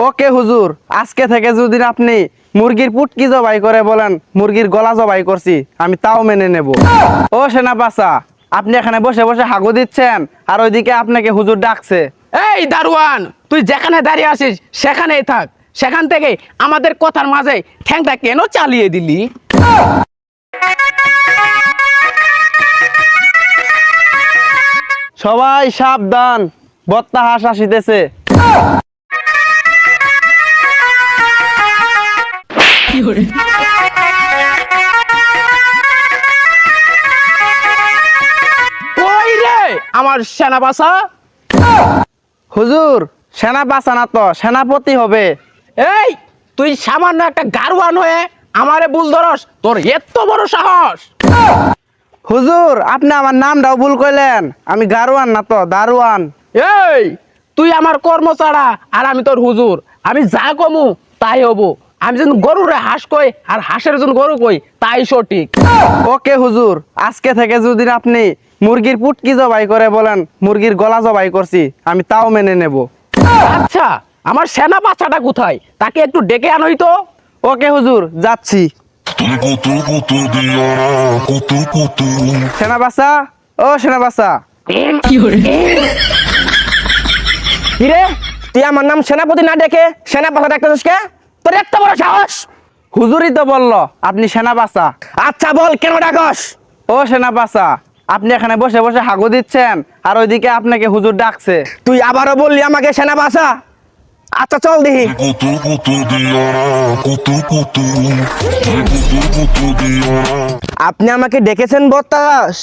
ওকে হুজুর, আজকে থেকে যদি আপনি মুরগির পুটকি জবাই করে বলেন মুরগির গলা জবাই করছি, আমি তাও মেনে নেব। ও সেনাবাসা, আপনি এখানে বসে বসে হাগু দিচ্ছেন আর ওইদিকে আপনাকে হুজুর ডাকছে। এই দারোয়ান, তুই যেখানে দাঁড়িয়ে আছিস সেখানেই থাক। সেখান থেকে আমাদের কথার মাঝে ঠ্যাংটা কেন চালিয়ে দিলি? সবাই সাবধান, বত্তা হাঁস আসিতেছে। কই রে আমার সেনাবাসা? হুজুর, সেনা বাঁচানা তো সেনাপতি হবে। এই, তুই সামান্য একটা গারোয়ান হয়ে আমারে ভুল ধরস? তোর এত বড় সাহস! হুজুর, আপনি আমার নামটাও ভুল কইলেন, আমি গারোয়ান না তো দারোয়ান। এই, তুই আমার কর্মচারা আর আমি তোর হুজুর। আমি যা কমু তাই হবো। আমি যেন গরুরে হাঁস কই আর হাঁসের জন্য গরু কই তাই সঠিক। ওকে হুজুর, আজকে থেকে যদি আপনি মুরগির পুটকি জবাই করে বলেন মুরগির গলা জবাই করছি, আমি তাও মেনে নেব। আচ্ছা, আমার সেনা বাচ্চাটা কোথায়? তাকে একটু ডেকে আনোই তো। ওকে হুজুর, যাচ্ছি। সেনাবাসা, ও সেনাবাসা। কিরে, তুই আমার নাম সেনাপতি না ডেকে সেনাবাসা ডাকতেছিস কে? তোর এত বড় সাহস! হুজুরই তো বললো আপনি সেনাবাসা। আচ্ছা বল, কেন ডাকস? ও সেনাবাসা, আপনি এখানে বসে বসে হাগু দিচ্ছেন আর ওইদিকে আপনাকে হুজুর ডাকছে। তুই আবারও বললি আমাকে সেনাবাসা? আচ্ছা চল দেখি। আপনি আমাকে ডেকেছেন বত্তাস?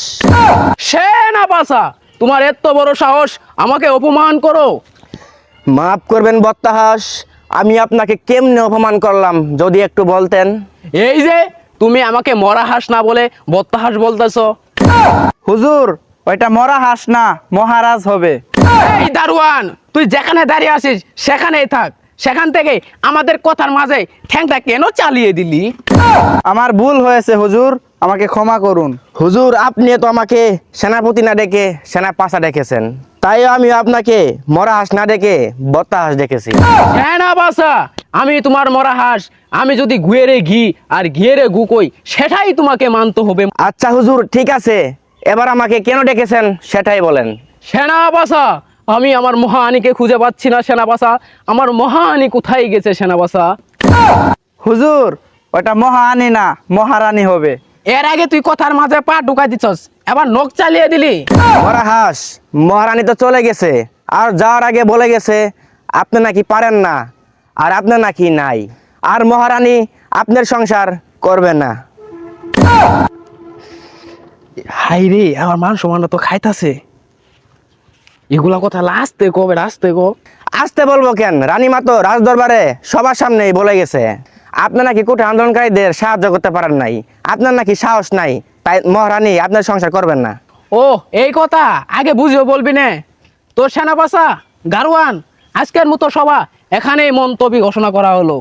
সেনাবাসা, তোমার এত বড় সাহস আমাকে অপমান করো? মাফ করবেন বত্তাহাস, আমি আপনাকে কেমনে অপমান করলাম যদি একটু বলতেন। এই যে তুমি আমাকে মরা হাঁস না বলে বত্তাহাস বলতেছো। হুজুর, ওইটা মরা হাঁস না, মহারাজ হবে। এই দারোয়ান, তুই যেখানে দাঁড়িয়ে আছিস সেখানেই থাক। সেখান থেকে আমাদের কথার মাঝে ঠ্যাংটা কেন চালিয়ে দিলি? আমার ভুল হয়েছে হুজুর, আমাকে ক্ষমা করুন। হুজুর, আপনি তো আমাকে সেনাপতি না ডেকে সেনাপাশা ডেকেছেন, তাই আমি আপনাকে মরা হাঁস না ডেকে বত্তা হাঁস ডেকেছি। সেনাবাসা, আমি তোমার মরা হাঁস। আমি যদি গুয়েরে ঘি আর ঘিয়েরে গু কই সেটাই তোমাকে মানতে হবে। আচ্ছা হুজুর, ঠিক আছে, এবার আমাকে কেন ডেকেছেন সেটাই বলেন। সেনাবাসা, আমি আমার মহারানীকে খুঁজে পাচ্ছি না। সেনাবাসা, আমার মহারানী কোথায় গেছে? সেনাবাসা, হুজুর, ওইটা মহারানী না, মহারানী হবে। এর আগে তুই কথার মাঝে পা ঢুকাই দিছস, এবার নখ চালিয়ে দিলি। মরা হাঁস, মহারানী তো চলে গেছে, আর যাওয়ার আগে বলে গেছে আপনি নাকি পারেন না আর আপনি নাকি নাই, আর মহারানী আপনার সংসার করবে না। হাই রে, আমার মান সম্মান তো খাইতাছে। এগুলা কথা লাস্তে কবে? রাস্তে গো। আসতে বলবো কেন, রানীমা তো রাজ দরবারে সবার সামনেই বলে গেছে আপনি নাকি কোটা আন্দোলনকারীদের সাহায্য করতে পারেন নাই, আপনার নাকি সাহস নাই, তাই মহারানী আপনার সংসার করবেন না। ও, এই কথা আগে বুঝিও বলবি না। তোর সেনাবাসা গারোয়ান, আজকের মতো সভা এখানেই মন্তব্য ঘোষণা করা হলো।